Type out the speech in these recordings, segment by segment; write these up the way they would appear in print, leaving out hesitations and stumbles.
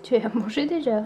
Tu as mangé déjà?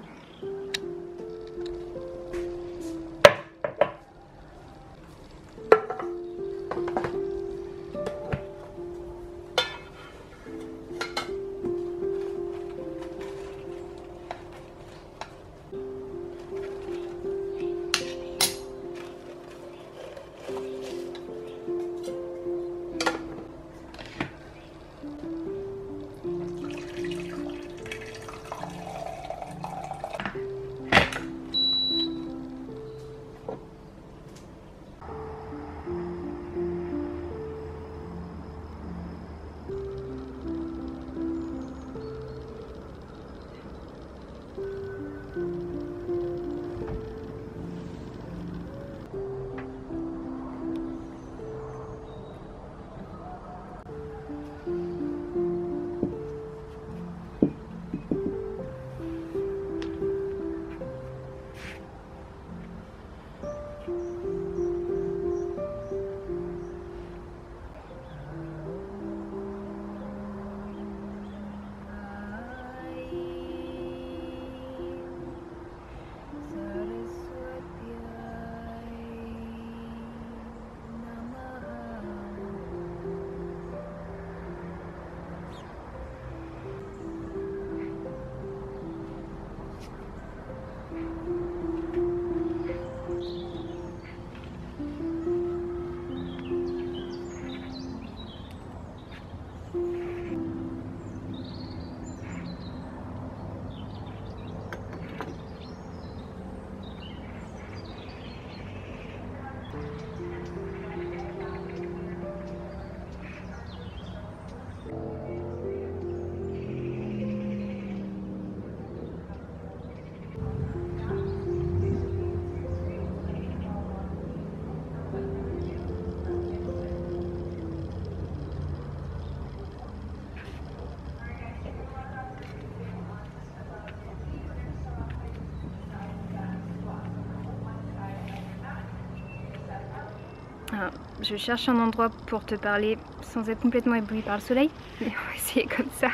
Alors, je cherche un endroit pour te parler sans être complètement ébloui par le soleil, mais on va essayer comme ça.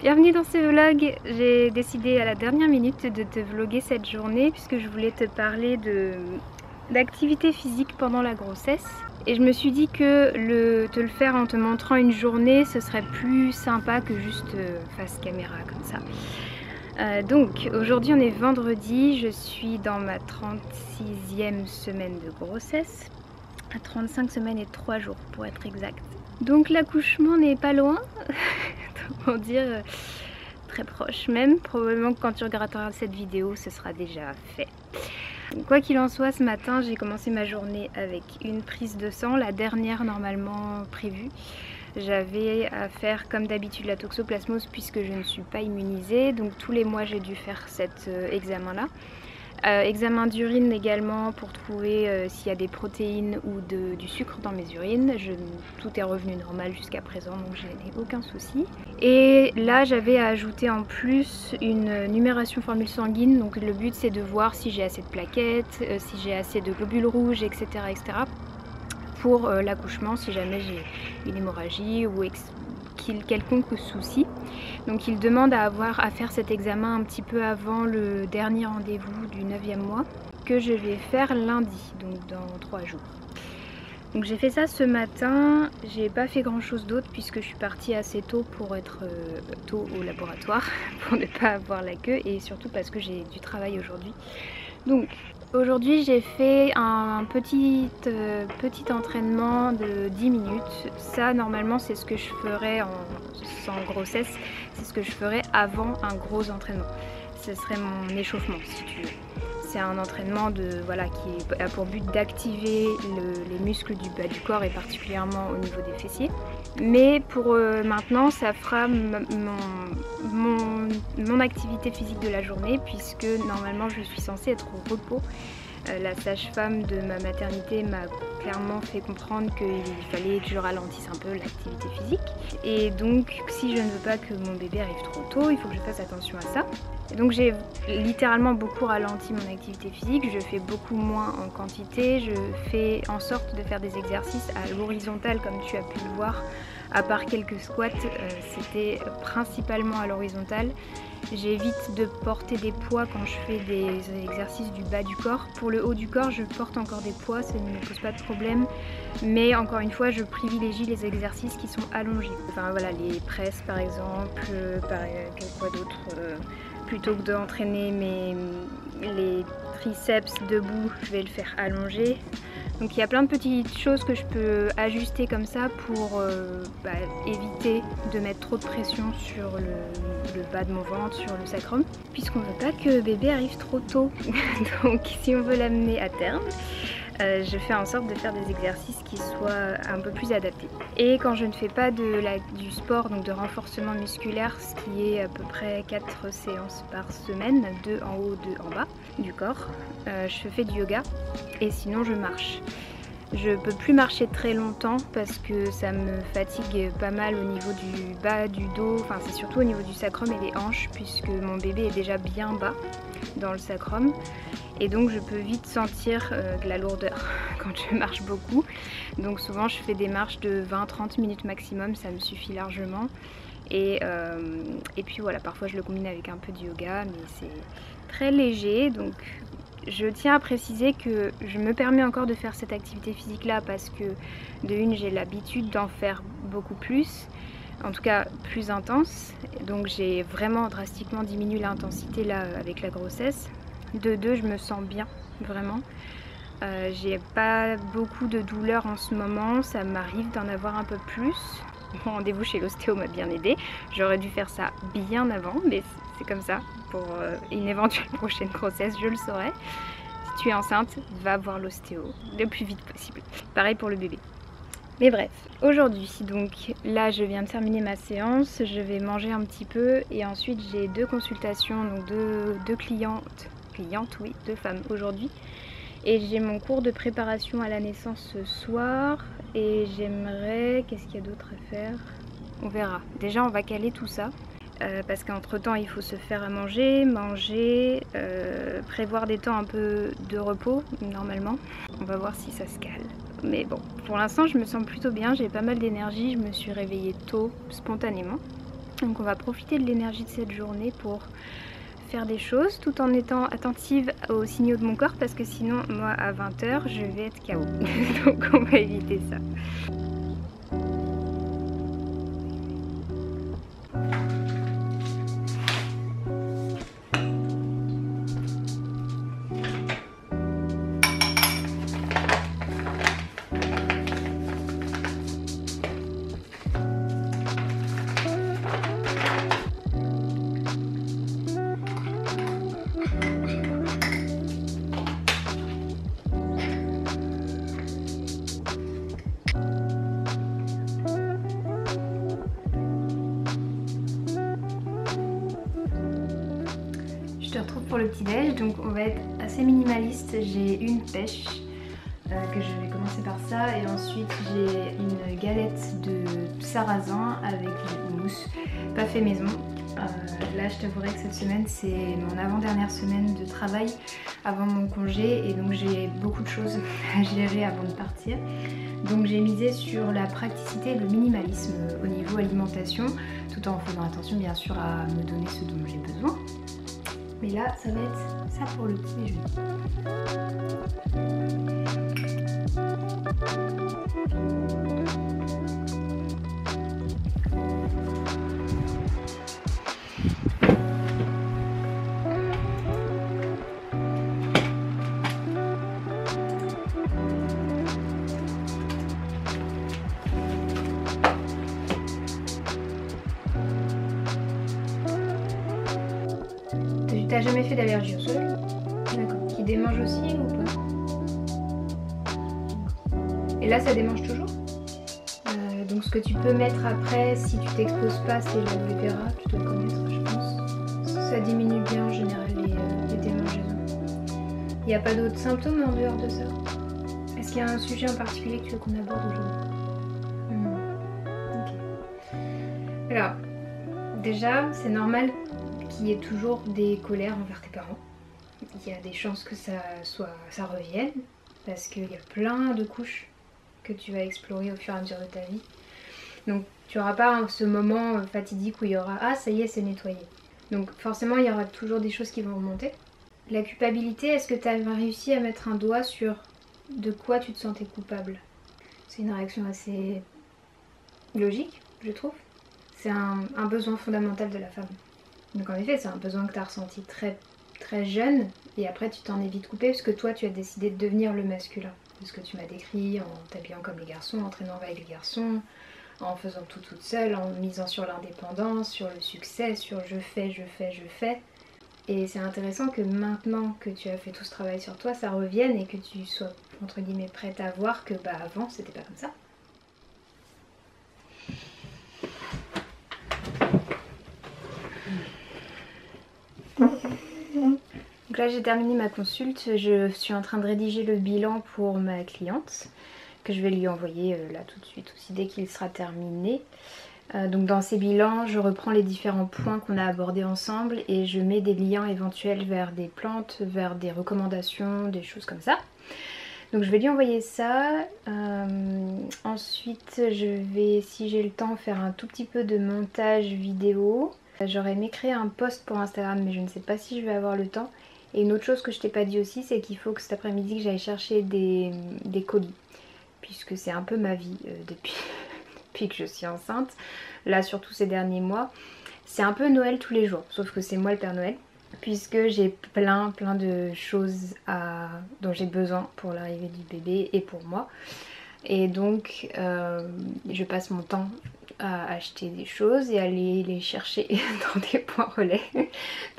Bienvenue dans ce vlog. J'ai décidé à la dernière minute de te vlogger cette journée puisque je voulais te parler d'activité physique pendant la grossesse. Et je me suis dit que te le faire en te montrant une journée, ce serait plus sympa que juste face caméra comme ça. Donc aujourd'hui on est vendredi, je suis dans ma 36e semaine de grossesse. À 35 semaines et 3 jours pour être exact. Donc l'accouchement n'est pas loin, comment dire, très proche même. Probablement que quand tu regarderas cette vidéo, ce sera déjà fait. Donc, quoi qu'il en soit, ce matin, j'ai commencé ma journée avec une prise de sang, la dernière normalement prévue. J'avais à faire comme d'habitude la toxoplasmose puisque je ne suis pas immunisée. Donc tous les mois, j'ai dû faire cet examen-là. Examen d'urine également pour trouver s'il y a des protéines ou du sucre dans mes urines. Tout est revenu normal jusqu'à présent, donc je n'ai aucun souci. Et là j'avais à ajouter en plus une numération formule sanguine, donc le but c'est de voir si j'ai assez de plaquettes, si j'ai assez de globules rouges, etc. pour l'accouchement si jamais j'ai une hémorragie ou quelconque souci. Donc il demande à faire cet examen un petit peu avant le dernier rendez-vous du 9e mois que je vais faire lundi, donc dans 3 jours. Donc j'ai fait ça ce matin, j'ai pas fait grand chose d'autre puisque je suis partie assez tôt pour être tôt au laboratoire pour ne pas avoir la queue et surtout parce que j'ai du travail aujourd'hui. Donc aujourd'hui j'ai fait un petit entraînement de 10 minutes. Ça normalement c'est ce que je ferais sans grossesse, c'est ce que je ferais avant un gros entraînement. Ce serait mon échauffement si tu veux. C'est un entraînement qui a pour but d'activer les muscles du bas du corps et particulièrement au niveau des fessiers. Mais pour maintenant, ça fera mon activité physique de la journée puisque normalement je suis censée être au repos. La sage-femme de ma maternité m'a clairement fait comprendre qu'il fallait que je ralentisse un peu l'activité physique. Et donc si je ne veux pas que mon bébé arrive trop tôt, il faut que je fasse attention à ça. Et donc j'ai littéralement beaucoup ralenti mon activité physique, je fais beaucoup moins en quantité, je fais en sorte de faire des exercices à l'horizontale comme tu as pu le voir À part quelques squats, c'était principalement à l'horizontale. J'évite de porter des poids quand je fais des exercices du bas du corps. Pour le haut du corps, je porte encore des poids, ça ne me pose pas de problème. Mais encore une fois, je privilégie les exercices qui sont allongés. Enfin voilà, les presses par exemple, quoi d'autre plutôt que d'entraîner les triceps debout, je vais le faire allongé. Donc il y a plein de petites choses que je peux ajuster comme ça pour éviter de mettre trop de pression sur le bas de mon ventre, sur le sacrum, puisqu'on ne veut pas que bébé arrive trop tôt. Donc si on veut l'amener à terme, je fais en sorte de faire des exercices qui soient un peu plus adaptés. Et quand je ne fais pas du sport, donc de renforcement musculaire, ce qui est à peu près 4 séances par semaine, 2 en haut, 2 en bas du corps, je fais du yoga et sinon je marche. Je peux plus marcher très longtemps parce que ça me fatigue pas mal au niveau du bas du dos, enfin c'est surtout au niveau du sacrum et des hanches puisque mon bébé est déjà bien bas dans le sacrum et donc je peux vite sentir de la lourdeur quand je marche beaucoup. Donc souvent je fais des marches de 20-30 minutes maximum, ça me suffit largement. Et puis voilà, parfois je le combine avec un peu de yoga mais c'est très léger, donc je tiens à préciser que je me permets encore de faire cette activité physique là parce que de une j'ai l'habitude d'en faire beaucoup plus, en tout cas plus intense, donc j'ai vraiment drastiquement diminué l'intensité là avec la grossesse. De deux, je me sens bien vraiment, j'ai pas beaucoup de douleurs en ce moment, ça m'arrive d'en avoir un peu plus. Mon rendez-vous chez l'ostéo m'a bien aidé, j'aurais dû faire ça bien avant mais c'est comme ça, pour une éventuelle prochaine grossesse je le saurai. Si tu es enceinte, va voir l'ostéo le plus vite possible. Pareil pour le bébé. Mais bref, aujourd'hui donc là je viens de terminer ma séance, je vais manger un petit peu et ensuite j'ai 2 consultations, donc deux clientes oui, 2 femmes aujourd'hui. Et j'ai mon cours de préparation à la naissance ce soir et j'aimerais... Qu'est-ce qu'il y a d'autre à faire? On verra. Déjà on va caler tout ça. Parce qu'entre temps il faut se faire à manger, prévoir des temps un peu de repos normalement. On va voir si ça se cale. Mais bon, pour l'instant je me sens plutôt bien, j'ai pas mal d'énergie, je me suis réveillée tôt, spontanément. Donc on va profiter de l'énergie de cette journée pour faire des choses tout en étant attentive aux signaux de mon corps parce que sinon moi à 20 h je vais être KO. Donc on va éviter ça. Je te retrouve pour le petit déj, donc on va être assez minimaliste. J'ai une pêche que je vais commencer par ça et ensuite j'ai une galette de sarrasin avec du houmous, pas fait maison. Là je t'avouerai que cette semaine c'est mon avant-dernière semaine de travail avant mon congé et donc j'ai beaucoup de choses à gérer avant de partir. Donc j'ai misé sur la praticité et le minimalisme au niveau alimentation tout en faisant attention bien sûr à me donner ce dont j'ai besoin. Mais là, ça va être ça pour le petit déjeuner. T'as jamais fait d'allergie au soleil? D'accord. Qui démange aussi ou pas? Et là ça démange toujours? Donc ce que tu peux mettre après si tu t'exposes pas c'est l'aloe vera, tu dois connaître je pense. Ça diminue bien en général les démangeaisons. Il n'y a pas d'autres symptômes en dehors de ça? Est-ce qu'il y a un sujet en particulier que tu veux qu'on aborde aujourd'hui? Ok. Alors, déjà c'est normal qu'il y ait toujours des colères envers tes parents. Il y a des chances que ça revienne parce qu'il y a plein de couches que tu vas explorer au fur et à mesure de ta vie. Donc tu n'auras pas ce moment fatidique où il y aura ah ça y est c'est nettoyé. Donc forcément il y aura toujours des choses qui vont remonter. La culpabilité, est-ce que tu as réussi à mettre un doigt sur de quoi tu te sentais coupable? C'est une réaction assez logique, je trouve. C'est un besoin fondamental de la femme. Donc en effet, c'est un besoin que tu as ressenti très, très jeune, et après tu t'en es vite coupé parce que toi tu as décidé de devenir le masculin. Ce que tu m'as décrit en t'habillant comme les garçons, en traînant avec les garçons, en faisant tout toute seule, en misant sur l'indépendance, sur le succès, sur je fais, je fais, je fais. Et c'est intéressant que maintenant que tu as fait tout ce travail sur toi, ça revienne et que tu sois entre guillemets prête à voir que bah avant c'était pas comme ça. Donc là j'ai terminé ma consulte, je suis en train de rédiger le bilan pour ma cliente que je vais lui envoyer là tout de suite aussi dès qu'il sera terminé. Donc dans ces bilans, je reprends les différents points qu'on a abordés ensemble et je mets des liens éventuels vers des plantes, vers des recommandations, des choses comme ça. Donc je vais lui envoyer ça. Ensuite, je vais, si j'ai le temps, faire un tout petit peu de montage vidéo. J'aurais aimé créer un post pour Instagram, mais je ne sais pas si je vais avoir le temps. Et une autre chose que je t'ai pas dit aussi, c'est qu'il faut que cet après-midi que j'aille chercher des colis. Puisque c'est un peu ma vie depuis que je suis enceinte, là surtout ces derniers mois. C'est un peu Noël tous les jours, sauf que c'est moi le Père Noël, puisque j'ai plein de choses dont j'ai besoin pour l'arrivée du bébé et pour moi. Et donc je passe mon temps à acheter des choses et aller les chercher dans des points relais.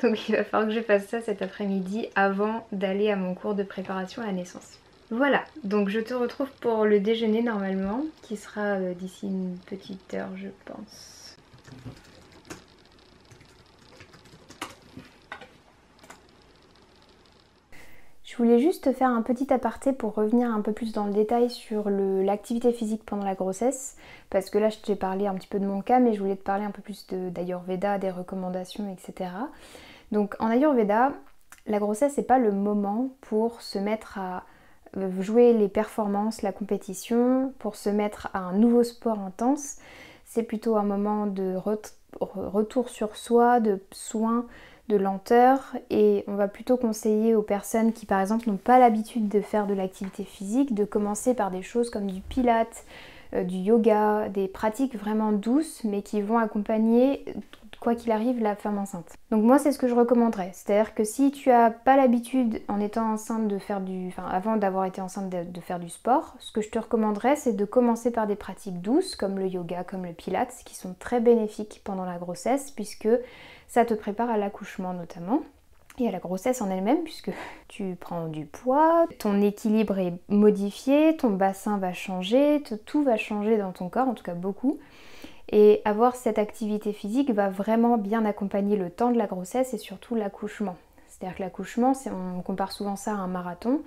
Donc il va falloir que je fasse ça cet après-midi avant d'aller à mon cours de préparation à la naissance. Voilà, donc je te retrouve pour le déjeuner normalement, qui sera d'ici une petite heure je pense. Je voulais juste te faire un petit aparté pour revenir un peu plus dans le détail sur l'activité physique pendant la grossesse, parce que là je t'ai parlé un petit peu de mon cas, mais je voulais te parler un peu plus d'Ayurveda, des recommandations, etc. Donc en Ayurveda, la grossesse c'est pas le moment pour se mettre à jouer les performances, la compétition, pour se mettre à un nouveau sport intense. C'est plutôt un moment de retour sur soi, de soins, de lenteur, et on va plutôt conseiller aux personnes qui par exemple n'ont pas l'habitude de faire de l'activité physique de commencer par des choses comme du pilates, du yoga, des pratiques vraiment douces mais qui vont accompagner quoi qu'il arrive la femme enceinte. Donc moi c'est ce que je recommanderais, c'est-à-dire que si tu as pas l'habitude en étant enceinte de faire avant d'avoir été enceinte de faire du sport, ce que je te recommanderais c'est de commencer par des pratiques douces comme le yoga, comme le pilates, qui sont très bénéfiques pendant la grossesse puisque ça te prépare à l'accouchement notamment. Et à la grossesse en elle-même, puisque tu prends du poids, ton équilibre est modifié, ton bassin va changer, tout va changer dans ton corps, en tout cas beaucoup. Et avoir cette activité physique va vraiment bien accompagner le temps de la grossesse et surtout l'accouchement. C'est-à-dire que l'accouchement, on compare souvent ça à un marathon.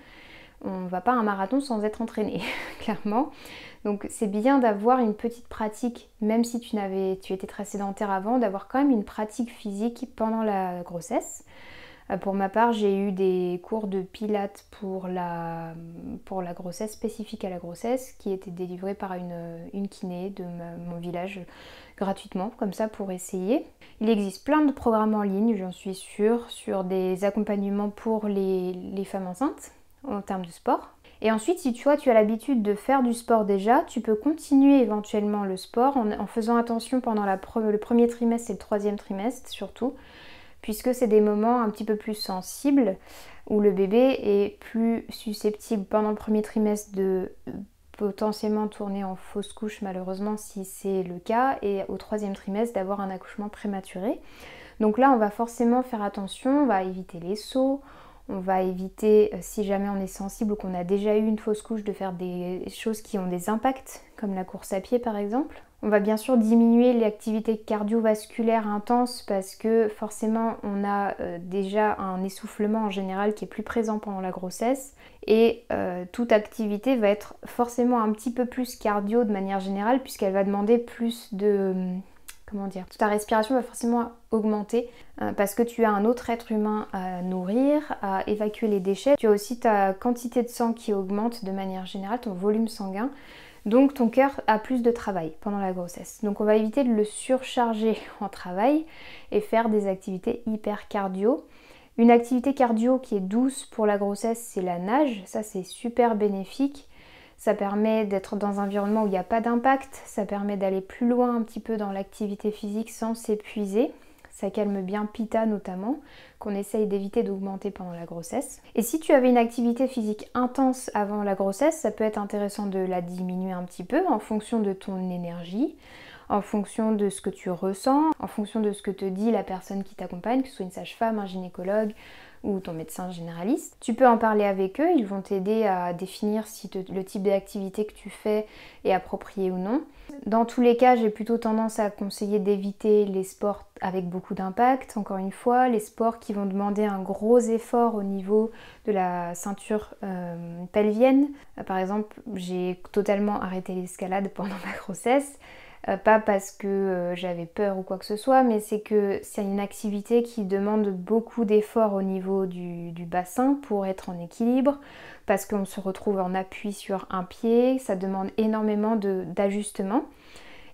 On ne va pas à un marathon sans être entraîné, clairement. Donc c'est bien d'avoir une petite pratique, même si tu étais très sédentaire avant, d'avoir quand même une pratique physique pendant la grossesse. Pour ma part, j'ai eu des cours de pilates pour la grossesse, spécifique à la grossesse, qui étaient délivrés par une kiné de mon village gratuitement, comme ça pour essayer. Il existe plein de programmes en ligne, j'en suis sûre, sur des accompagnements pour les femmes enceintes en termes de sport. Et ensuite, si tu as l'habitude de faire du sport déjà, tu peux continuer éventuellement le sport en faisant attention pendant le premier trimestre et le troisième trimestre surtout, puisque c'est des moments un petit peu plus sensibles où le bébé est plus susceptible pendant le premier trimestre de potentiellement tourner en fausse couche malheureusement si c'est le cas, et au troisième trimestre d'avoir un accouchement prématuré. Donc là on va forcément faire attention, on va éviter les sauts, on va éviter, si jamais on est sensible ou qu'on a déjà eu une fausse couche, de faire des choses qui ont des impacts, comme la course à pied par exemple. On va bien sûr diminuer l'activité cardiovasculaire intense parce que forcément on a déjà un essoufflement en général qui est plus présent pendant la grossesse, et toute activité va être forcément un petit peu plus cardio de manière générale puisqu'elle va demander plus de... ta respiration va forcément augmenter parce que tu as un autre être humain à nourrir, à évacuer les déchets. Tu as aussi ta quantité de sang qui augmente de manière générale, ton volume sanguin. Donc ton cœur a plus de travail pendant la grossesse. Donc on va éviter de le surcharger en travail et faire des activités hyper cardio. Une activité cardio qui est douce pour la grossesse, c'est la nage. Ça, c'est super bénéfique. Ça permet d'être dans un environnement où il n'y a pas d'impact. Ça permet d'aller plus loin un petit peu dans l'activité physique sans s'épuiser. Ça calme bien Pitta notamment, qu'on essaye d'éviter d'augmenter pendant la grossesse. Et si tu avais une activité physique intense avant la grossesse, ça peut être intéressant de la diminuer un petit peu en fonction de ton énergie, en fonction de ce que tu ressens, en fonction de ce que te dit la personne qui t'accompagne, que ce soit une sage-femme, un gynécologue ou ton médecin généraliste. Tu peux en parler avec eux, ils vont t'aider à définir si le type d'activité que tu fais est approprié ou non. Dans tous les cas, j'ai plutôt tendance à conseiller d'éviter les sports avec beaucoup d'impact. Encore une fois, les sports qui vont demander un gros effort au niveau de la ceinture pelvienne. Par exemple, j'ai totalement arrêté l'escalade pendant ma grossesse. Pas parce que j'avais peur ou quoi que ce soit, mais c'est que c'est une activité qui demande beaucoup d'efforts au niveau du bassin pour être en équilibre, parce qu'on se retrouve en appui sur un pied, ça demande énormément d'ajustement.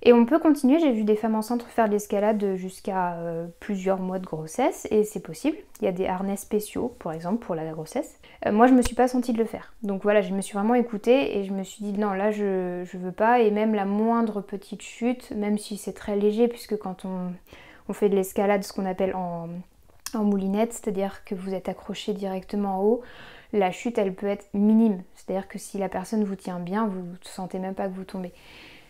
Et on peut continuer, j'ai vu des femmes enceintes faire de l'escalade jusqu'à plusieurs mois de grossesse et c'est possible. Il y a des harnais spéciaux, par exemple, pour la grossesse. Moi, je me suis pas sentie de le faire. Donc voilà, je me suis vraiment écoutée et je me suis dit non, là, je veux pas. Et même la moindre petite chute, même si c'est très léger, puisque quand on fait de l'escalade, ce qu'on appelle en moulinette, c'est-à-dire que vous êtes accroché directement en haut, la chute, elle peut être minime. C'est-à-dire que si la personne vous tient bien, vous ne sentez même pas que vous tombez.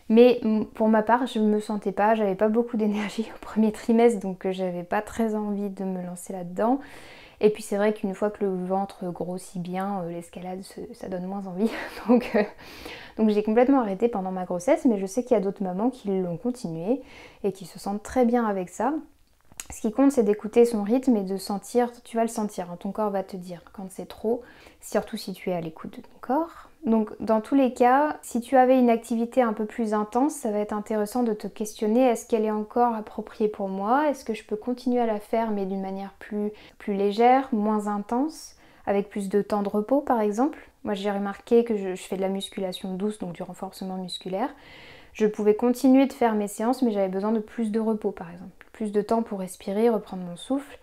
Mais pour ma part, je ne me sentais pas, j'avais pas beaucoup d'énergie au premier trimestre, donc j'avais pas très envie de me lancer là-dedans. Et puis c'est vrai qu'une fois que le ventre grossit bien, l'escalade, ça donne moins envie. Donc j'ai complètement arrêté pendant ma grossesse, mais je sais qu'il y a d'autres mamans qui l'ont continué et qui se sentent très bien avec ça. Ce qui compte, c'est d'écouter son rythme et de sentir, tu vas le sentir, hein, ton corps va te dire quand c'est trop, surtout si tu es à l'écoute de ton corps. Donc dans tous les cas, si tu avais une activité un peu plus intense, ça va être intéressant de te questionner, est-ce qu'elle est encore appropriée pour moi? Est-ce que je peux continuer à la faire mais d'une manière plus légère, moins intense, avec plus de temps de repos par exemple? Moi j'ai remarqué que je fais de la musculation douce, donc du renforcement musculaire. Je pouvais continuer de faire mes séances, mais j'avais besoin de plus de repos par exemple. Plus de temps pour respirer, reprendre mon souffle.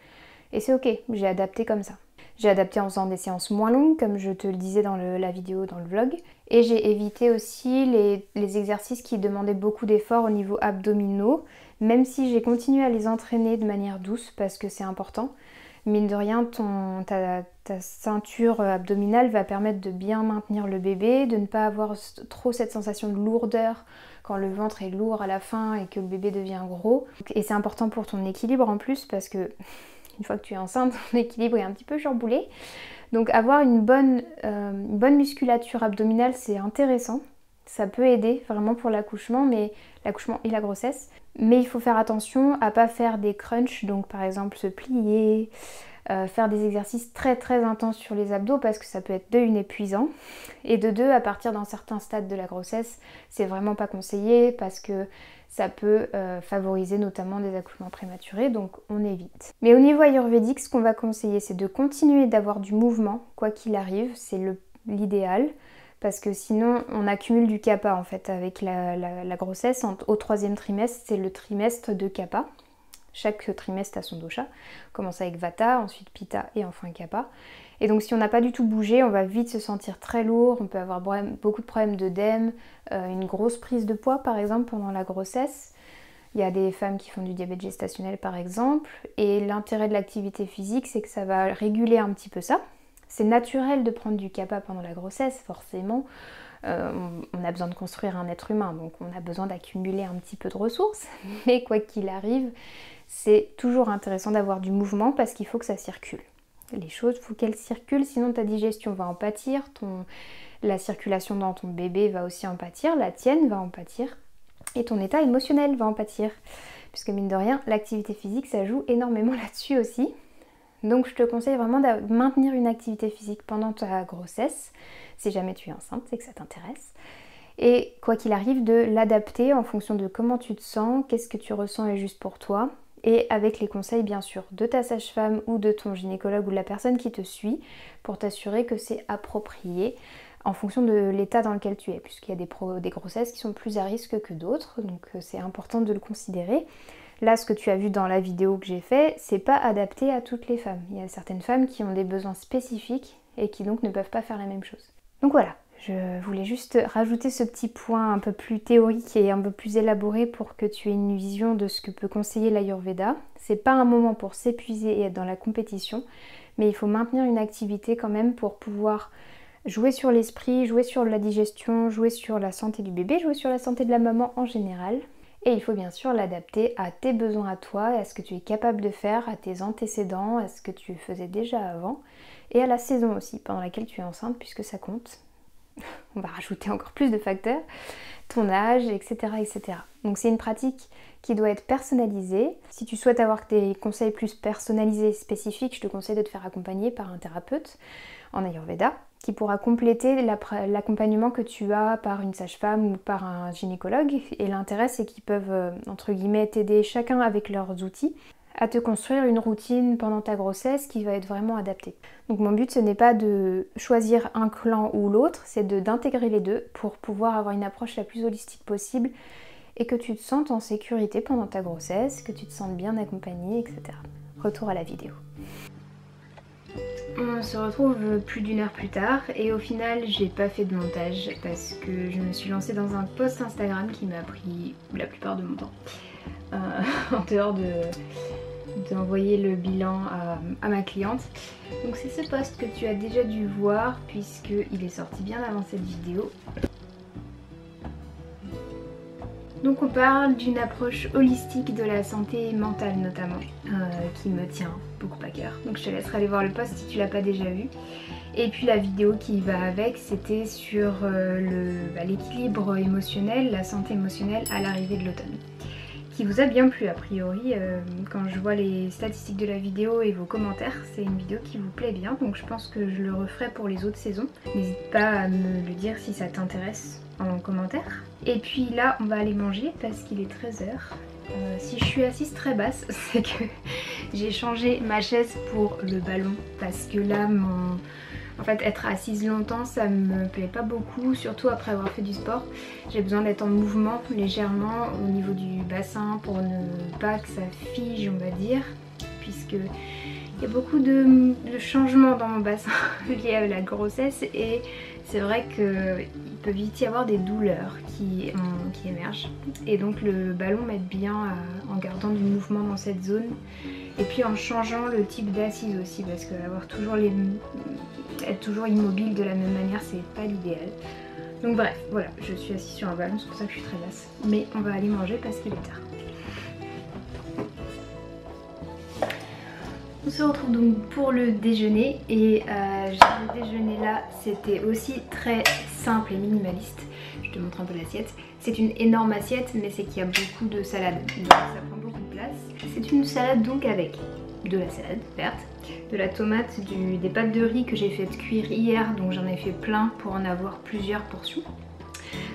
Et c'est ok, j'ai adapté comme ça. J'ai adapté en faisant des séances moins longues, comme je te le disais dans la vidéo, dans le vlog. Et j'ai évité aussi les exercices qui demandaient beaucoup d'efforts au niveau abdominaux, même si j'ai continué à les entraîner de manière douce, parce que c'est important. Mine de rien, ta ceinture abdominale va permettre de bien maintenir le bébé, de ne pas avoir trop cette sensation de lourdeur quand le ventre est lourd à la fin et que le bébé devient gros. Et c'est important pour ton équilibre en plus, parce que une fois que tu es enceinte, ton équilibre est un petit peu chamboulé. Donc avoir une bonne musculature abdominale, c'est intéressant. Ça peut aider vraiment pour l'accouchement et la grossesse. Mais il faut faire attention à pas faire des crunchs, donc par exemple se plier, faire des exercices très très intenses sur les abdos parce que ça peut être de une épuisant. Et de deux, à partir d'un certain stade de la grossesse, c'est vraiment pas conseillé parce que ça peut favoriser notamment des accouchements prématurés, donc on évite. Mais au niveau ayurvédique, ce qu'on va conseiller, c'est de continuer d'avoir du mouvement, quoi qu'il arrive, c'est l'idéal. Parce que sinon on accumule du kapha en fait avec la grossesse. Au 3e trimestre, c'est le trimestre de kapha. Chaque trimestre a son dosha. On commence avec vata, ensuite pitta et enfin kapha. Et donc si on n'a pas du tout bougé, on va vite se sentir très lourd, on peut avoir beaucoup de problèmes d'œdème, une grosse prise de poids par exemple pendant la grossesse. Il y a des femmes qui font du diabète gestationnel par exemple. Et l'intérêt de l'activité physique, c'est que ça va réguler un petit peu ça. C'est naturel de prendre du kapha pendant la grossesse, forcément. On a besoin de construire un être humain, donc on a besoin d'accumuler un petit peu de ressources. Mais quoi qu'il arrive, c'est toujours intéressant d'avoir du mouvement parce qu'il faut que ça circule. Les choses, il faut qu'elles circulent, sinon ta digestion va en pâtir, la circulation dans ton bébé va aussi en pâtir, la tienne va en pâtir, et ton état émotionnel va en pâtir. Puisque mine de rien, l'activité physique, ça joue énormément là-dessus aussi. Donc je te conseille vraiment de maintenir une activité physique pendant ta grossesse, si jamais tu es enceinte et que ça t'intéresse. Et quoi qu'il arrive, de l'adapter en fonction de comment tu te sens, qu'est-ce que tu ressens est juste pour toi. Et avec les conseils bien sûr de ta sage-femme ou de ton gynécologue ou de la personne qui te suit pour t'assurer que c'est approprié en fonction de l'état dans lequel tu es, puisqu'il y a des grossesses qui sont plus à risque que d'autres, donc c'est important de le considérer. Là, ce que tu as vu dans la vidéo que j'ai fait, c'est pas adapté à toutes les femmes. Il y a certaines femmes qui ont des besoins spécifiques et qui donc ne peuvent pas faire la même chose. Donc voilà, je voulais juste rajouter ce petit point un peu plus théorique et un peu plus élaboré pour que tu aies une vision de ce que peut conseiller l'Ayurveda. C'est pas un moment pour s'épuiser et être dans la compétition, mais il faut maintenir une activité quand même pour pouvoir jouer sur l'esprit, jouer sur la digestion, jouer sur la santé du bébé, jouer sur la santé de la maman en général. Et il faut bien sûr l'adapter à tes besoins à toi, à ce que tu es capable de faire, à tes antécédents, à ce que tu faisais déjà avant, et à la saison aussi pendant laquelle tu es enceinte, puisque ça compte. On va rajouter encore plus de facteurs, ton âge, etc. etc. Donc c'est une pratique qui doit être personnalisée. Si tu souhaites avoir des conseils plus personnalisés, spécifiques, je te conseille de te faire accompagner par un thérapeute en Ayurveda, qui pourra compléter l'accompagnement que tu as par une sage-femme ou par un gynécologue. Et l'intérêt, c'est qu'ils peuvent, entre guillemets, t'aider chacun avec leurs outils à te construire une routine pendant ta grossesse qui va être vraiment adaptée. Donc mon but, ce n'est pas de choisir un clan ou l'autre, c'est d'intégrer les deux pour pouvoir avoir une approche la plus holistique possible et que tu te sentes en sécurité pendant ta grossesse, que tu te sentes bien accompagnée, etc. Retour à la vidéo. On se retrouve plus d'une heure plus tard et au final j'ai pas fait de montage parce que je me suis lancée dans un post Instagram qui m'a pris la plupart de mon temps en dehors d'envoyer le bilan à ma cliente. Donc c'est ce post que tu as déjà dû voir puisqu'il est sorti bien avant cette vidéo. Donc on parle d'une approche holistique de la santé mentale notamment, qui me tient beaucoup à cœur. Donc je te laisserai aller voir le post si tu l'as pas déjà vu. Et puis la vidéo qui va avec, c'était sur l'équilibre émotionnel, la santé émotionnelle à l'arrivée de l'automne. Qui vous a bien plu a priori, quand je vois les statistiques de la vidéo et vos commentaires, c'est une vidéo qui vous plaît bien, donc je pense que je le referai pour les autres saisons. N'hésite pas à me le dire si ça t'intéresse en commentaire. Et puis là on va aller manger parce qu'il est 13h. Si je suis assise très basse, c'est que j'ai changé ma chaise pour le ballon parce que là en fait être assise longtemps ça me plaît pas beaucoup, surtout après avoir fait du sport. J'ai besoin d'être en mouvement légèrement au niveau du bassin pour ne pas que ça fige on va dire, puisque il y a beaucoup de changements dans mon bassin liés à la grossesse et c'est vrai qu'il peut vite y avoir des douleurs qui émergent. Et donc le ballon m'aide bien en gardant du mouvement dans cette zone. Et puis en changeant le type d'assise aussi, parce que être toujours immobile de la même manière, c'est pas l'idéal. Donc bref, voilà, je suis assise sur un ballon, c'est pour ça que je suis très basse. Mais on va aller manger parce qu'il est tard. On se retrouve donc pour le déjeuner et le déjeuner là c'était aussi très simple et minimaliste. Je te montre un peu l'assiette. C'est une énorme assiette mais c'est qu'il y a beaucoup de salade, donc ça prend beaucoup de place. C'est une salade donc avec de la salade verte, de la tomate, des pâtes de riz que j'ai fait cuire hier, donc j'en ai fait plein pour en avoir plusieurs portions.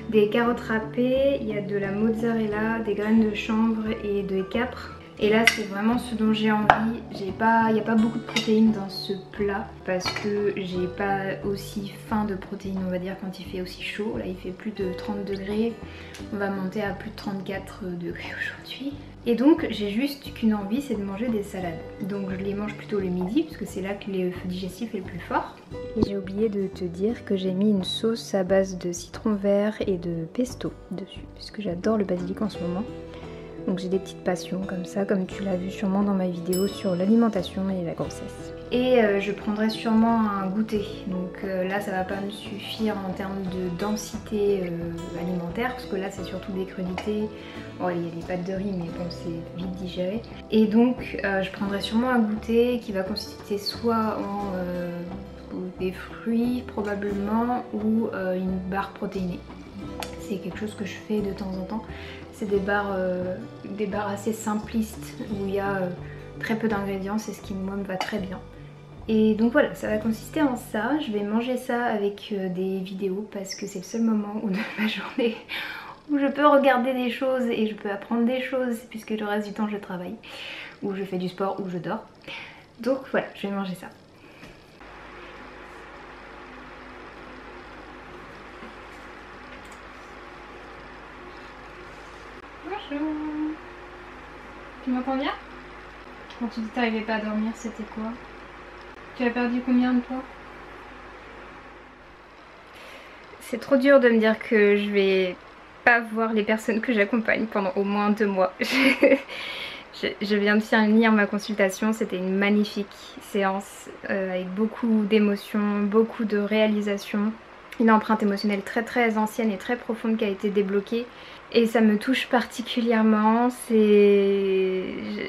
Des carottes râpées, il y a de la mozzarella, des graines de chanvre et de capre. Et là c'est vraiment ce dont j'ai envie. Il n'y a pas beaucoup de protéines dans ce plat parce que j'ai pas aussi faim de protéines on va dire quand il fait aussi chaud. Là il fait plus de 30 degrés, on va monter à plus de 34 degrés aujourd'hui. Et donc j'ai juste qu'une envie, c'est de manger des salades. Donc je les mange plutôt le midi parce que c'est là que le feu digestif est le plus fort. Et j'ai oublié de te dire que j'ai mis une sauce à base de citron vert et de pesto dessus puisque j'adore le basilic en ce moment. Donc j'ai des petites passions comme ça, comme tu l'as vu sûrement dans ma vidéo sur l'alimentation et la grossesse. Et je prendrai sûrement un goûter. Donc là ça va pas me suffire en termes de densité alimentaire, parce que là c'est surtout des crudités. Bon, il y a des pâtes de riz mais bon c'est vite digéré. Et donc je prendrai sûrement un goûter qui va consister soit en des fruits probablement ou une barre protéinée. C'est quelque chose que je fais de temps en temps. C'est des barres assez simplistes où il y a très peu d'ingrédients, c'est ce qui moi me va très bien. Et donc voilà, ça va consister en ça. Je vais manger ça avec des vidéos parce que c'est le seul moment de ma journée où je peux regarder des choses et je peux apprendre des choses puisque le reste du temps je travaille, ou je fais du sport, ou je dors. Donc voilà, je vais manger ça. Bonjour. Tu m'entends bien? Quand tu dis que t'arrivais pas à dormir, c'était quoi? Tu as perdu combien de poids? C'est trop dur de me dire que je vais pas voir les personnes que j'accompagne pendant au moins 2 mois. Je viens de finir ma consultation, c'était une magnifique séance avec beaucoup d'émotions, beaucoup de réalisations. Une empreinte émotionnelle très très ancienne et très profonde qui a été débloquée. Et ça me touche particulièrement,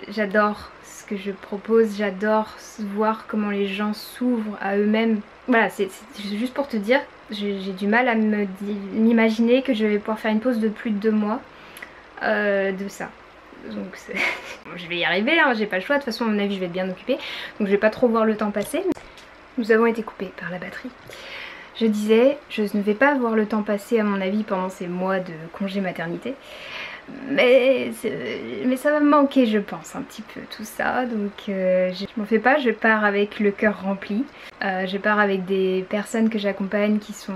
j'adore ce que je propose, j'adore voir comment les gens s'ouvrent à eux-mêmes. Voilà, c'est juste pour te dire, j'ai du mal à m'imaginer que je vais pouvoir faire une pause de plus de 2 mois de ça. Donc bon, je vais y arriver, hein, j'ai pas le choix, de toute façon à mon avis je vais être bien occupée, donc je vais pas trop voir le temps passer. Nous avons été coupés par la batterie. Je disais, je ne vais pas voir le temps passer à mon avis pendant ces mois de congé maternité. Mais ça va me manquer je pense un petit peu tout ça, donc je m'en fais pas, je pars avec le cœur rempli. Je pars avec des personnes que j'accompagne qui sont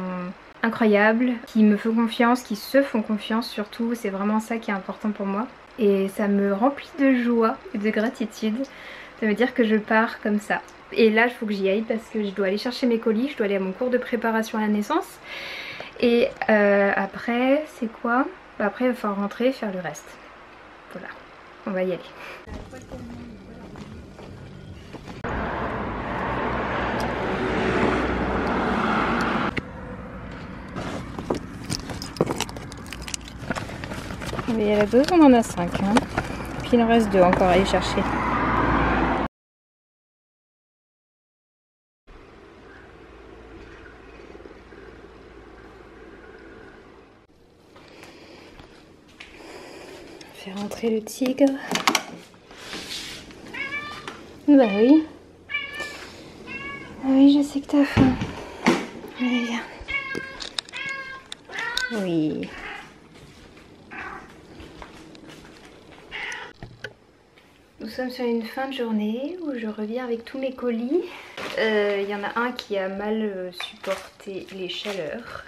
incroyables, qui me font confiance, qui se font confiance surtout, c'est vraiment ça qui est important pour moi. Et ça me remplit de joie et de gratitude de me dire que je pars comme ça. Et là il faut que j'y aille parce que je dois aller chercher mes colis, je dois aller à mon cours de préparation à la naissance. Et après c'est quoi? Bah après il va falloir rentrer et faire le reste. Voilà, on va y aller. Mais à la dose on en a 5 hein. Puis il en reste 2 encore à aller chercher. Faire rentrer le tigre. Bah oui. Ah oui, je sais que t'as faim. Allez, viens. Oui. Nous sommes sur une fin de journée où je reviens avec tous mes colis. Il y en a un qui a mal supporté les chaleurs.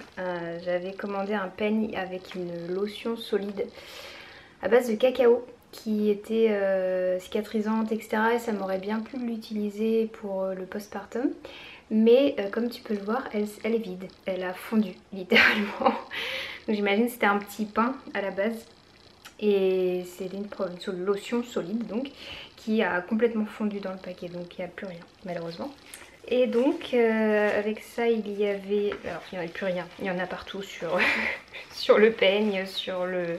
J'avais commandé un peigne avec une lotion solide à base de cacao qui était cicatrisante, etc. Et ça m'aurait bien plu de l'utiliser pour le postpartum. Mais comme tu peux le voir, elle est vide. Elle a fondu littéralement. Donc j'imagine que c'était un petit pain à la base. Et c'est une lotion solide donc qui a complètement fondu dans le paquet. Donc il n'y a plus rien malheureusement. Et donc avec ça il y avait, alors il n'y en a plus rien, il y en a partout sur, sur le peigne, sur le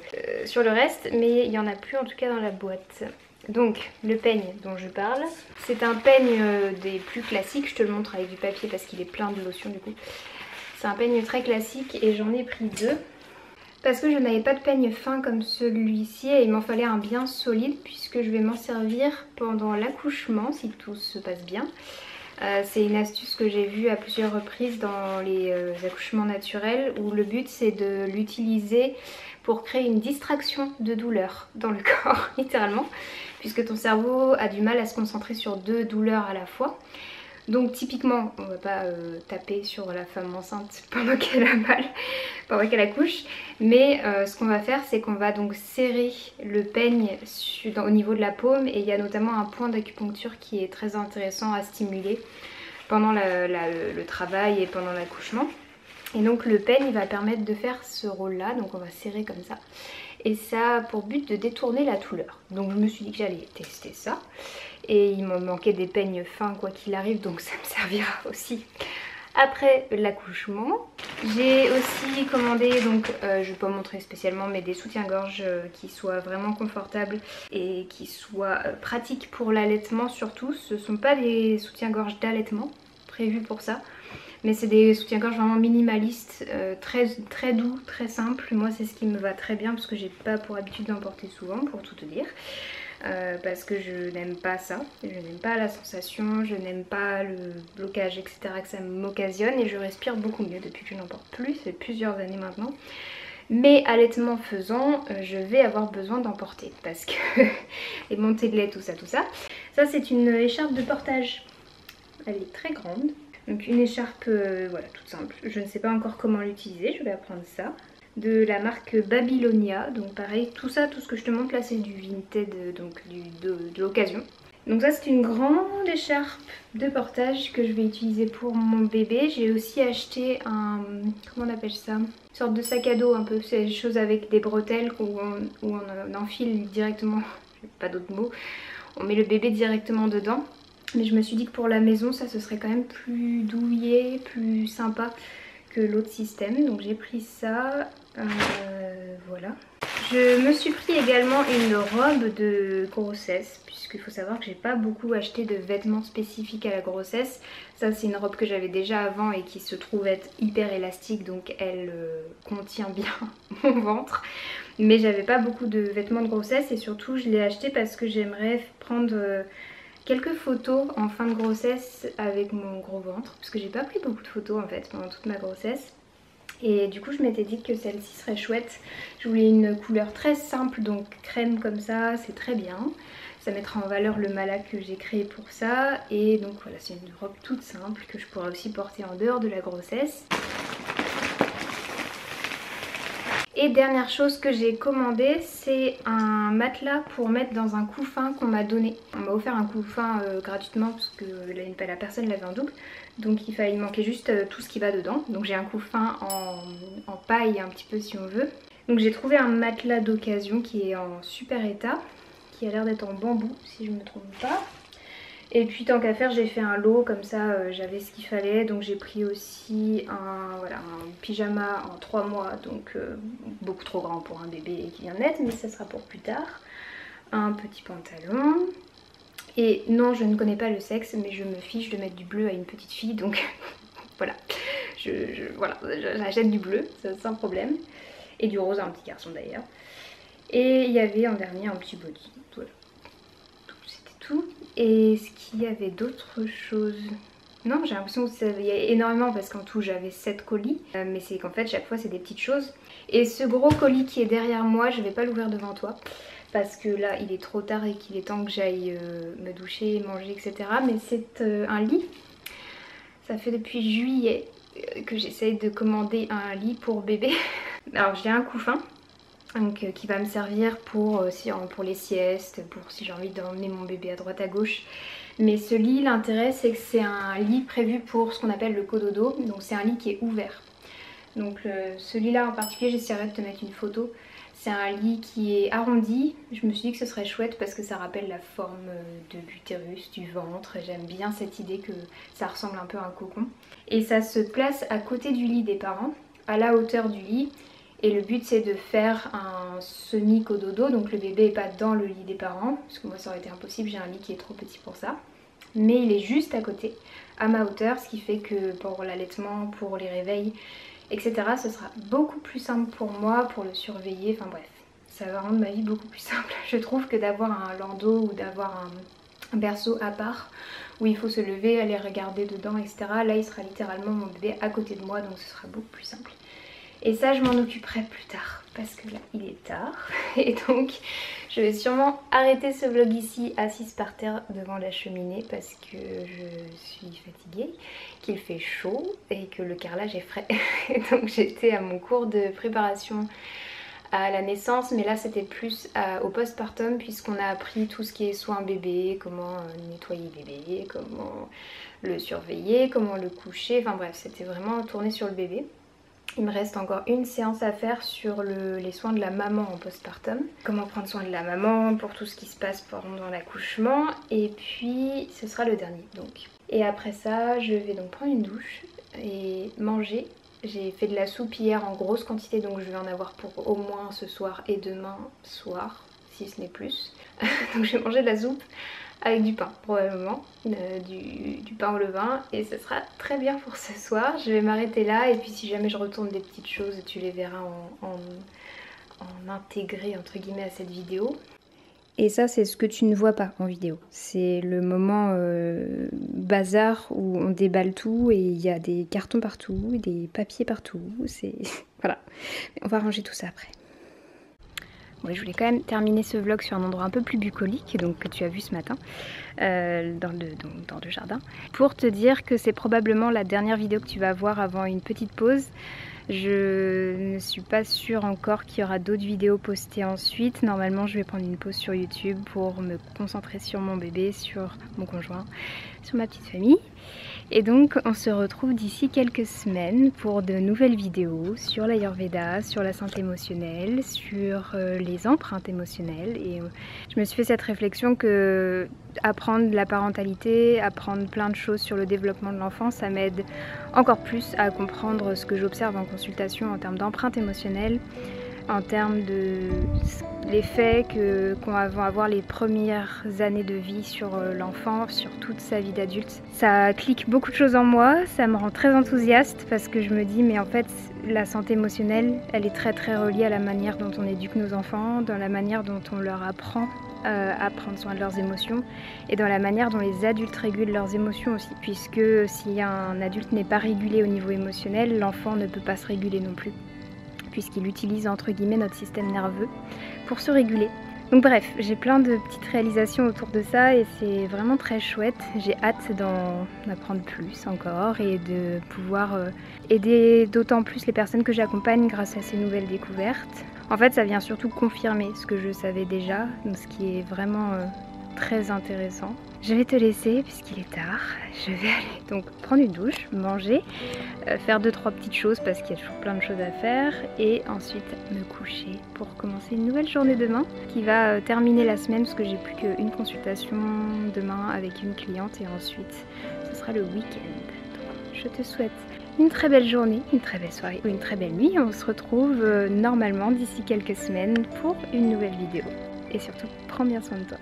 reste, mais il n'y en a plus en tout cas dans la boîte. Donc le peigne dont je parle, c'est un peigne des plus classiques, je te le montre avec du papier parce qu'il est plein de lotion du coup. C'est un peigne très classique et j'en ai pris 2. Parce que je n'avais pas de peigne fin comme celui-ci et il m'en fallait un bien solide puisque je vais m'en servir pendant l'accouchement si tout se passe bien. C'est une astuce que j'ai vue à plusieurs reprises dans les accouchements naturels où le but c'est de l'utiliser pour créer une distraction de douleur dans le corps littéralement puisque ton cerveau a du mal à se concentrer sur 2 douleurs à la fois. Donc typiquement on va pas taper sur la femme enceinte pendant qu'elle a mal, pendant qu'elle accouche, mais ce qu'on va faire c'est qu'on va donc serrer le peigne au niveau de la paume et il y a notamment un point d'acupuncture qui est très intéressant à stimuler pendant le travail et pendant l'accouchement. Et donc le peigne va permettre de faire ce rôle là, donc on va serrer comme ça. Et ça a pour but de détourner la douleur. Donc je me suis dit que j'allais tester ça. Et il me manquait des peignes fins quoi qu'il arrive, donc ça me servira aussi après l'accouchement. J'ai aussi commandé, donc je ne vais pas montrer spécialement, mais des soutiens-gorge qui soient vraiment confortables et qui soient pratiques pour l'allaitement surtout. Ce ne sont pas des soutiens-gorge d'allaitement prévus pour ça. Mais c'est des soutiens-gorge vraiment minimalistes, très doux, très simples. Moi c'est ce qui me va très bien parce que j'ai pas pour habitude d'en porter souvent pour tout te dire. Parce que je n'aime pas ça, je n'aime pas la sensation, je n'aime pas le blocage etc. que ça m'occasionne et je respire beaucoup mieux depuis que je n'en porte plus, ça fait plusieurs années maintenant. Mais allaitement faisant, je vais avoir besoin d'en porter parce que les montées de lait, tout ça. Ça c'est une écharpe de portage, elle est très grande. Donc une écharpe voilà, toute simple, je ne sais pas encore comment l'utiliser, je vais apprendre ça. de la marque Babylonia. Donc pareil, tout ça, tout ce que je te montre là, c'est du Vinted, donc de l'occasion. Donc ça, c'est une grande écharpe de portage que je vais utiliser pour mon bébé. J'ai aussi acheté un, comment on appelle ça, une sorte de sac à dos un peu, c'est des choses avec des bretelles où on enfile directement, pas d'autres mots, on met le bébé directement dedans. Mais je me suis dit que pour la maison, ça ce serait quand même plus douillet, plus sympa que l'autre système. Donc j'ai pris ça, voilà. Je me suis pris également une robe de grossesse, puisqu'il faut savoir que j'ai pas beaucoup acheté de vêtements spécifiques à la grossesse. Ça c'est une robe que j'avais déjà avant et qui se trouve être hyper élastique, donc elle contient bien mon ventre. Mais j'avais pas beaucoup de vêtements de grossesse et surtout je l'ai acheté parce que j'aimerais prendre quelques photos en fin de grossesse avec mon gros ventre. Parce que j'ai pas pris beaucoup de photos en fait pendant toute ma grossesse. Et du coup je m'étais dit que celle-ci serait chouette. Je voulais une couleur très simple, donc crème comme ça, c'est très bien. Ça mettra en valeur le mala que j'ai créé pour ça. Et donc voilà, c'est une robe toute simple que je pourrais aussi porter en dehors de la grossesse. Et dernière chose que j'ai commandé, c'est un matelas pour mettre dans un couffin qu'on m'a donné. On m'a offert un couffin gratuitement parce que la personne l'avait en double. Donc il manquait juste tout ce qui va dedans. Donc j'ai un couffin en paille un petit peu si on veut. Donc j'ai trouvé un matelas d'occasion qui est en super état, qui a l'air d'être en bambou si je ne me trompe pas. Et puis tant qu'à faire, j'ai fait un lot comme ça, j'avais ce qu'il fallait. Donc j'ai pris aussi un pyjama en 3 mois, donc beaucoup trop grand pour un bébé qui vient de naître, mais ça sera pour plus tard. Un petit pantalon. Et non, je ne connais pas le sexe, mais je me fiche de mettre du bleu à une petite fille, donc voilà. J'achète du bleu, sans problème. Et du rose à un petit garçon d'ailleurs. Et il y avait en dernier un petit body, voilà. C'était tout. Et est-ce qu'il y avait d'autres choses? Non, j'ai l'impression qu'il y a énormément parce qu'en tout j'avais 7 colis. Mais c'est qu'en fait chaque fois c'est des petites choses. Et ce gros colis qui est derrière moi, je vais pas l'ouvrir devant toi. Parce que là il est trop tard et qu'il est temps que j'aille me doucher, manger, etc. Mais c'est un lit. Ça fait depuis juillet que j'essaye de commander un lit pour bébé. Alors j'ai un couffin. Donc, qui va me servir pour les siestes, pour si j'ai envie d'emmener mon bébé à droite à gauche. Mais ce lit, l'intérêt c'est que c'est un lit prévu pour ce qu'on appelle le cododo. Donc c'est un lit qui est ouvert. Donc ce lit là en particulier, j'essaierai de te mettre une photo. C'est un lit qui est arrondi. Je me suis dit que ce serait chouette parce que ça rappelle la forme de l'utérus, du ventre. J'aime bien cette idée que ça ressemble un peu à un cocon. Et ça se place à côté du lit des parents, à la hauteur du lit. Et le but c'est de faire un semi-cododo, donc le bébé n'est pas dans le lit des parents, parce que moi ça aurait été impossible, j'ai un lit qui est trop petit pour ça. Mais il est juste à côté, à ma hauteur, ce qui fait que pour l'allaitement, pour les réveils, etc. ce sera beaucoup plus simple pour moi, pour le surveiller, enfin bref. Ça va rendre ma vie beaucoup plus simple, je trouve, que d'avoir un landau ou d'avoir un berceau à part, où il faut se lever, aller regarder dedans, etc. Là il sera littéralement mon bébé à côté de moi, donc ce sera beaucoup plus simple. Et ça je m'en occuperai plus tard parce que là il est tard et donc je vais sûrement arrêter ce vlog ici assise par terre devant la cheminée parce que je suis fatiguée, qu'il fait chaud et que le carrelage est frais. Et donc j'étais à mon cours de préparation à la naissance, mais là c'était plus au postpartum puisqu'on a appris tout ce qui est soins bébé, comment nettoyer bébé, comment le surveiller, comment le coucher, enfin bref c'était vraiment tourné sur le bébé. Il me reste encore une séance à faire sur les soins de la maman en postpartum. Comment prendre soin de la maman pour tout ce qui se passe pendant l'accouchement. Et puis ce sera le dernier donc. Et après ça je vais donc prendre une douche et manger. J'ai fait de la soupe hier en grosse quantité donc je vais en avoir pour au moins ce soir et demain soir si ce n'est plus. Donc je vais manger de la soupe avec du pain probablement, du pain au levain et ce sera très bien pour ce soir. Je vais m'arrêter là et puis si jamais je retourne des petites choses tu les verras en intégré entre guillemets à cette vidéo. Et ça c'est ce que tu ne vois pas en vidéo, c'est le moment bazar où on déballe tout et il y a des cartons partout, des papiers partout, c'est voilà. Mais on va ranger tout ça après. Ouais, je voulais quand même terminer ce vlog sur un endroit un peu plus bucolique, donc que tu as vu ce matin, dans le jardin, pour te dire que c'est probablement la dernière vidéo que tu vas voir avant une petite pause. Je ne suis pas sûre encore qu'il y aura d'autres vidéos postées ensuite. Normalement, je vais prendre une pause sur YouTube pour me concentrer sur mon bébé, sur mon conjoint, sur ma petite famille. Et donc on se retrouve d'ici quelques semaines pour de nouvelles vidéos sur l'Ayurveda, sur la santé émotionnelle, sur les empreintes émotionnelles. Et je me suis fait cette réflexion que apprendre la parentalité, apprendre plein de choses sur le développement de l'enfant, ça m'aide encore plus à comprendre ce que j'observe en consultation en termes d'empreintes émotionnelles, en termes de l'effet qu'ont vont avoir les premières années de vie sur l'enfant, sur toute sa vie d'adulte. Ça clique beaucoup de choses en moi, ça me rend très enthousiaste parce que je me dis mais en fait la santé émotionnelle elle est très reliée à la manière dont on éduque nos enfants, dans la manière dont on leur apprend à prendre soin de leurs émotions et dans la manière dont les adultes régulent leurs émotions aussi, puisque si un adulte n'est pas régulé au niveau émotionnel, l'enfant ne peut pas se réguler non plus, puisqu'il utilise entre guillemets notre système nerveux pour se réguler. Donc bref, j'ai plein de petites réalisations autour de ça et c'est vraiment très chouette. J'ai hâte d'en apprendre plus encore et de pouvoir aider d'autant plus les personnes que j'accompagne grâce à ces nouvelles découvertes. En fait, ça vient surtout confirmer ce que je savais déjà, ce qui est vraiment très intéressant. Je vais te laisser puisqu'il est tard. Je vais aller donc prendre une douche, manger, faire 2-3 petites choses parce qu'il y a toujours plein de choses à faire et ensuite me coucher pour commencer une nouvelle journée demain qui va terminer la semaine parce que j'ai plus qu'une consultation demain avec une cliente et ensuite ce sera le week-end. Donc, je te souhaite une très belle journée, une très belle soirée ou une très belle nuit. On se retrouve normalement d'ici quelques semaines pour une nouvelle vidéo. Et surtout, prends bien soin de toi.